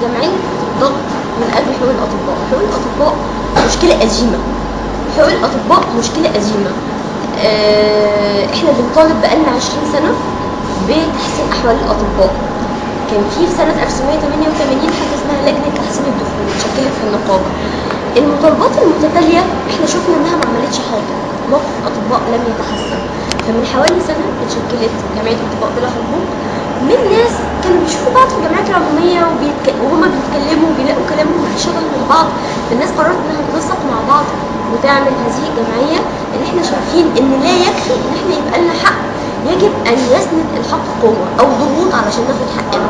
جمعية الضغط من أجل حقوق الأطباء. حقوق الأطباء مشكلة قديمة، حقوق الأطباء مشكلة قديمة. احنا بنطالب بقالنا 20 سنة بتحسين أحوال الأطباء. كان في سنة 1988 حاجة اسمها لجنة تحسين الدخول اتشكلت في النقابة. المطالبات المتتالية احنا شفنا انها ما عملتش حاجة، موقف الأطباء لم يتحسن. فمن حوالي سنة اتشكلت جمعية الأطباء بلا حقوق من ناس كانوا بيشوفوا بعض في الجامعات العمومية وهما بيتكلموا وبيلاقوا كلامهم بيشغل من بعض. فالناس قررت انها تنسق مع بعض وتعمل هذه الجمعية، ان احنا شايفين ان لا يكفي ان احنا يبقى لنا حق، يجب ان يسند الحق قوة او ضغوط علشان ناخد حقنا.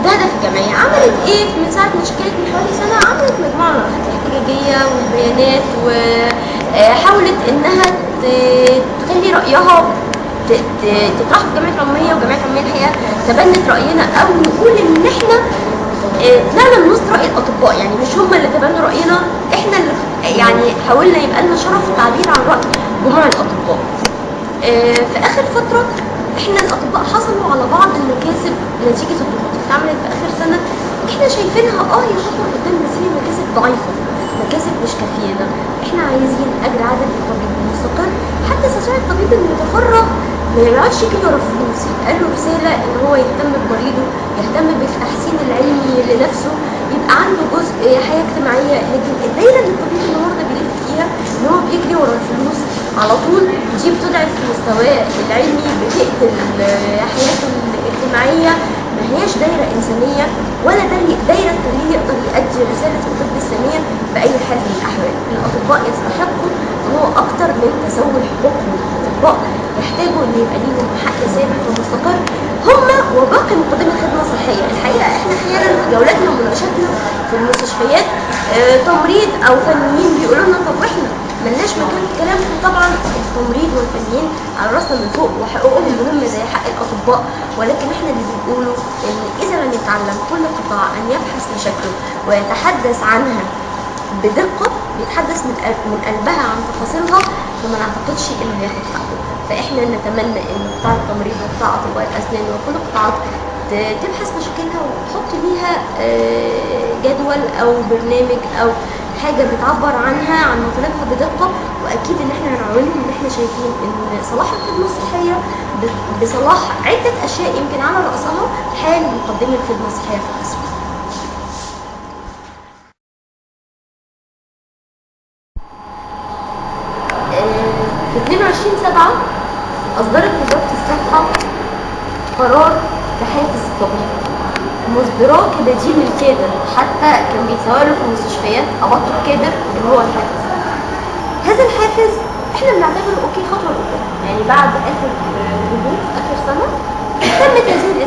ده هدف الجمعية. عملت ايه من ساعة ما اشتكلت من حوالي سنة؟ عملت مجموعة من الخطط الاحتجاجية والبيانات، وحاولت انها تخلي رأيها تطرح في الجمعية العمومية. وجمعية العمومية الحقيقة تبنت رأينا، او نقول ان احنا طلعنا من وسط رأي الأطباء، يعني مش هم اللي تبنوا رأينا، احنا اللي يعني حاولنا يبقى لنا شرف التعبير عن رأي جموع الأطباء. في آخر فترة احنا الأطباء حصلوا على بعض المكاسب نتيجة الضغوط اللي اتعملت في آخر سنة. احنا شايفينها هي خطوة قدام، بس هي مكاسب ضعيفة، مكاسب مش كافية. احنا عايزين أجر عادل للطبيب المستقر، حتى استطاع الطبيب المتفرغ ما يقعدش كده ورا فلوس، يبقى له رسالة ان هو يهتم بمريضه، يهتم بالتحسين العلمي لنفسه، يبقى عنده جزء حياة اجتماعية. لكن الدايرة اللي الطبيب النهارده بيلف فيها ان هو بيجري ورا الفلوس على طول، دي بتضعف مستواه العلمي، بتقتل حياته الاجتماعية. ما هياش دايرة إنسانية ولا دايرة تخليه يقدر يؤدي رسالة الطب السامية بأي حال من الأحوال. الأطباء يستحقوا هو أكتر من تسول حقوقهم. الأطباء يحتاجوا إن يبقى ليهم حق ثابت ومستقر، هم وباقي مقدمي الخدمة الصحية. الحقيقة إحنا أحيانا في جولاتنا ومناقشاتنا في المستشفيات تمريض أو فنيين بيقولوا لنا طب وإحنا ملناش مكان في كلامكم؟ طبعا التمريض والفنيين على راسنا من فوق وحقوقهم مهمة زي حق الأطباء، ولكن احنا اللي بنقوله ان اذا لم يتعلم كل قطاع ان يبحث مشاكله ويتحدث عنها بدقة، بيتحدث من قلبها عن تفاصيلها، فما نعتقدش انه هياخد حقه. فاحنا نتمنى ان قطاع التمريض وقطاع اطباء الاسنان وكل القطاعات تبحث مشاكلها وتحط ليها جدول او برنامج او حاجة بتعبر عنها عن مطالبها بدقة. واكيد ان احنا هنعاونهم، ان احنا شايفين ان صلاح الخدمة الصحية بصلاح عدة اشياء يمكن على رأسها حال مقدمي الخدمة الصحية في مصر. في 22/7 اصدرت وزارة الصحة قرار بحافز الطبيب مصدراه كبديل للكادر، حتى كان بيتسوى في المستشفيات ابطل الكادر اللي هو الحافز. هذا الحافز احنا بنعتبره اوكي خطوه لقدام، يعني بعد اخر هبوط اخر سنه تمت هذه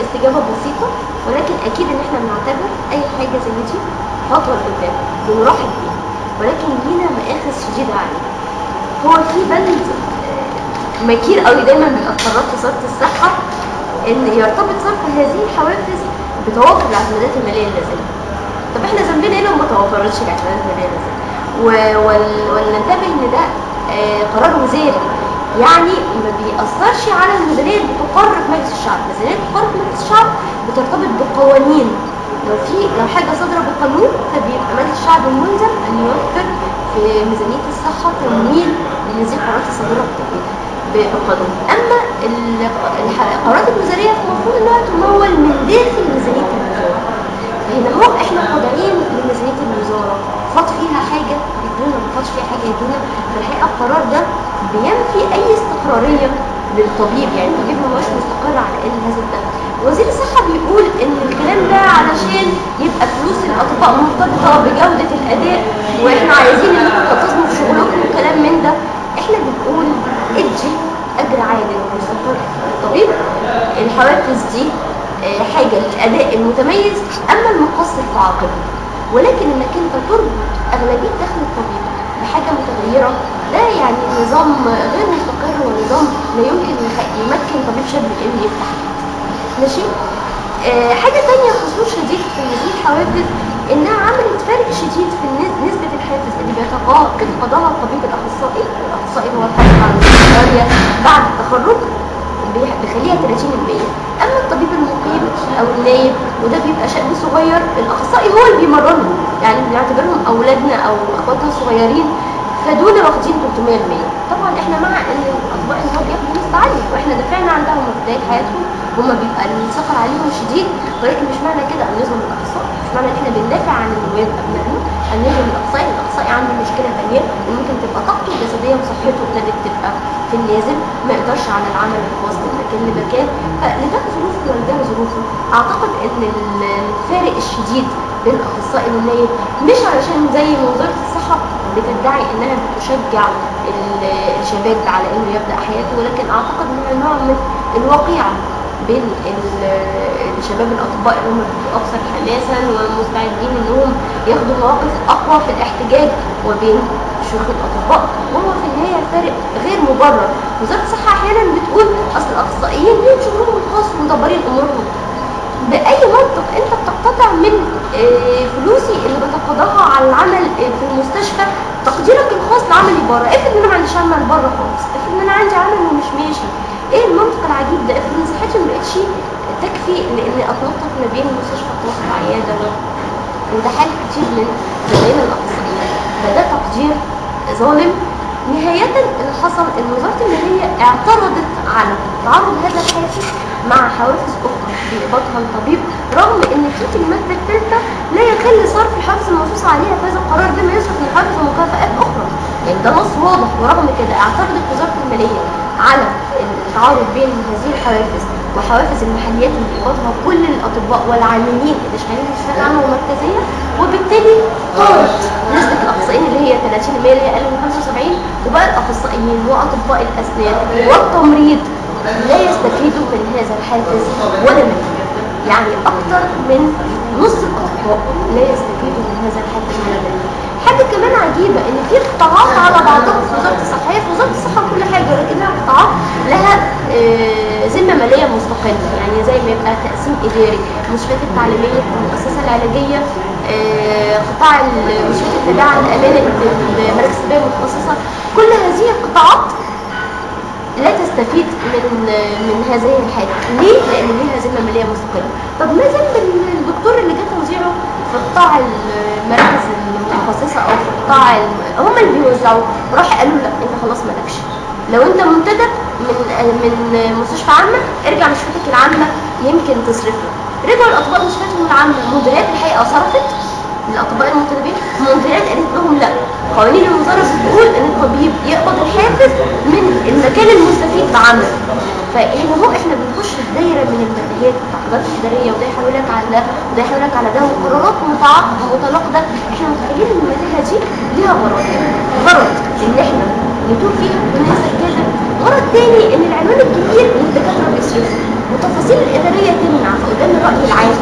استجابه بسيطه، ولكن اكيد ان احنا بنعتبر اي حاجه زي دي خطوه لقدام بنرحب بيها، ولكن لينا مآخذ شديده عليه. هو في بند مكير قوي دايما بيبقى قرارات وزاره الصحه ان يرتبط صرف هذه الحوافز بتوافر الاعتمادات الماليه اللازمه. طب احنا ذنبنا ايه لو ما توفرتش الاعتمادات الماليه اللازمه؟ وننتبه ان ده قرار وزاري، يعني ما بيأثرش على الميزانيه اللي بتقر في مجلس الشعب. الميزانيه اللي بتقر في مجلس الشعب بترتبط بقوانين، لو حاجه صادره بقانون فبيبقى مجلس الشعب ملزم ان يوفر في ميزانيه الصحه تمويل لهذه القرارات الصادره بقانون. اما القرارات الوزاريه المفروض انها تمول من داخل ميزانيه الوزاره. هنا هو احنا خاضعين لميزانيه الوزاره، فاض فيها حاجه يدونا، ما فاضش فيها حاجه يدونا. فالحقيقه القرار ده بينفي اي استقراريه للطبيب، يعني الطبيب ما هوش مستقر على ان هذا الدم. وزير الصحه بيقول ان الكلام ده علشان يبقى فلوس الاطباء مرتبطه بجوده الاداء، واحنا عايزين انكم تلتزموا في شغلكم وكلام من ده. احنا بنقول ادي اجر عادل ومستقر للطبيب. الحوافز دي حاجه للاداء المتميز، اما المقصر فعاقبه. ولكن انك انت تربط اغلبيه دخل الطبيب بحاجه متغيره، ده يعني نظام غير مستقر ونظام لا يمكن يمكن طبيب شاب انه يفتح ماشي. حاجه ثانيه خصوص شديد في هذه الحوافز انها عملت فرق شديد في نسبه الحافز اللي بيتقاضاها الطبيب الاخصائي. الاخصائي هو الحاصل على المستشفى بعد التخرج بيخليها 30%. اما الطبيب المقيم او النايب وده بيبقى شاب صغير، الاخصائي هو اللي بيمرنهم، يعني بنعتبرهم اولادنا او اخواتنا الصغيرين، فدول واخدين 300%. طبعا احنا مع ان الاطباء اللي هو بياخدوا نسبة عالية واحنا دافعنا عنهم في بداية حياتهم، هما بيبقى الثقل عليهم شديد، ولكن مش معنى كده ان نظلم الاخصائي، مش معنى ان احنا بندافع عن الولاد ابنائنا ان نظلم الاخصائي. الاخصائي عنده مشكلة ثانية وممكن تبقى طاقته الجسدية وصحته ابتدت تبقى في النازل، ما يقدرش على العمل الخاص من مكان لمكان، فلده ظروفه ولده ظروفه. اعتقد ان الفارق الشديد بين الاخصائي والنايب مش علشان زي ما وزارة الصحة بتدعي انها بتشجع الشباب على انه يبدأ حياته، ولكن اعتقد انها نوع من الوقيعة بين الشباب الاطباء اللي هم بيبقوا اكثر حماسا ومستعدين انهم ياخدوا مواقف اقوى في الاحتجاج، وبين شيوخ الاطباء، وهو في النهايه فارق غير مبرر. وزاره الصحه احيانا بتقول اصل الاخصائيين ليهم شغلهم الخاص ومدبرين امورهم. باي منطق انت بتقتطع من فلوسي اللي بتقاضاها على العمل في المستشفى تقديرك الخاص لعملي بره؟ افرض ان انا ما عنديش عمل بره خالص، افرض ان انا عندي عمل ومش ماشي، ايه المنطق العجيب ده؟ افرض ان صحتي ما بقتش تكفي لان اتنطط ما بين مستشفى وسط عياده، وده حال كتير من زمايلنا الاخصائيين، فده تقدير ظالم. نهاية اللي حصل ان وزارة المالية اعترضت على تعرض هذا الحافز مع حوافز اخرى بإضافها الطبيب، رغم ان في المادة الثالثة لا يخل صرف الحوافز المنصوص عليها في هذا القرار بما يصرف من حوافز ومكافآت اخرى، يعني ده نص واضح. ورغم كده اعترضت وزارة المالية على التعارض بين هذه الحوافز وحوافز المحليات اللي بإضافها كل الاطباء والعاملين اللي شغالين في الشركات العامة والمركزية، وبالتالي طارت نسبة الاخصائيين اللي هي 30% اللي هي اقل من 75، وبقى الاخصائيين واطباء الاسنان والتمريض لا يستفيدوا من هذا الحافز ولا منه. يعني اكتر من نص الاطباء لا يستفيدوا من هذا الحافز ولا منه. حاجه كمان عجيبه ان في قطاعات على بعضها في وزاره الصحه، هي في وزاره الصحه كل حاجه، ولكنها قطاعات لها ذمه ماليه مستقله، يعني زي ما يبقى تقسيم اداري، المستشفيات التعليميه، المؤسسه العلاجيه، قطاع المستشفيات التابعه لامانه المراكز الطبيه المتخصصه، كل هذه القطاعات لا تستفيد من هذه الحاجة. ليه؟ لأن ليها ذمة مالية مستقلة. طب ما ذنب الدكتور اللي جه توزيعه في قطاع المراكز المتخصصة أو في قطاع هم اللي بيوزعوا، راح قالوا لا أنت خلاص مالكش، لو أنت منتدب من مستشفى عامة ارجع مستشفيتك العامة يمكن تصرفه. رجعوا الأطباء مستشفياتهم العامة، مديريات الحقيقة صرفت للأطباء المنتدبين، مديريات قالت لهم لا، قوانين الوزارة بتقول ان الطبيب يقبض الحافز من المكان المستفيد بعمله. فهنا هو احنا بنخش في دايره من المتاهات والتعقيدات الاداريه، وده يحولك على ده وده يحولك على ده، وقرارات متناقضه. احنا متخيلين ان المتاهه دي ليها غرض ان احنا ندور فيها وننسى الكذب، غرض تاني ان العنوان الكبير اللي الدكاتره بيصرفوا والتفاصيل الاداريه تمنع فقدام الراي العام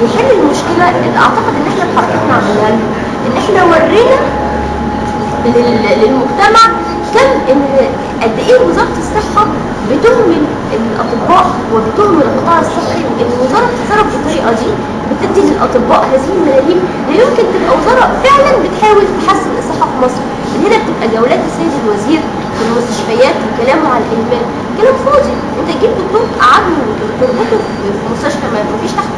يحل المشكله اللي اعتقد ان احنا اتحركنا عملها له، ان احنا ورينا للمجتمع كم ان قد ايه وزاره الصحه بتهمل الاطباء وبتهمل القطاع الصحي، وان وزاره التصرف بالطريقه دي بتدي للاطباء هذه الملايين. لا يمكن تبقى وزاره فعلا بتحاول تحسن الصحه في مصر. من هنا بتبقى جولات السيد الوزير في المستشفيات وكلامه على الاهمال كلام فاضي. انت جيب دكتور قعدوا تربطه في مستشفى ما فيش تحت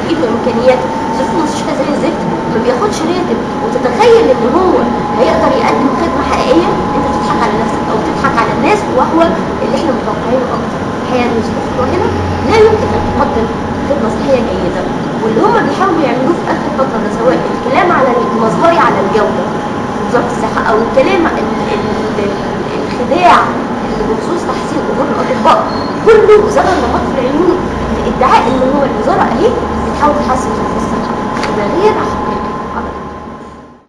ايده امكانيات، في مستشفى زي الزفت ما بياخدش راتب، وتتخيل ان هو هيقدر يقدم خدمه حقيقيه؟ انت بتضحك على نفسك او بتضحك على الناس، وهو اللي احنا متوقعينه اكتر. الحقيقه المستشفى هنا لا يمكن ان تقدم خدمه صحيه جيده، واللي هم بيحاولوا يعملوه في اخر فتره ده سواء الكلام على المظهري على الجوده وزاره الصحه او الكلام الخداع اللي بخصوص تحسين اجور الاطباء، كله زغل نقاط في العيون لادعاء ان هو الوزاره اهي بتحاول تحسن ظروف الصحه، ده غير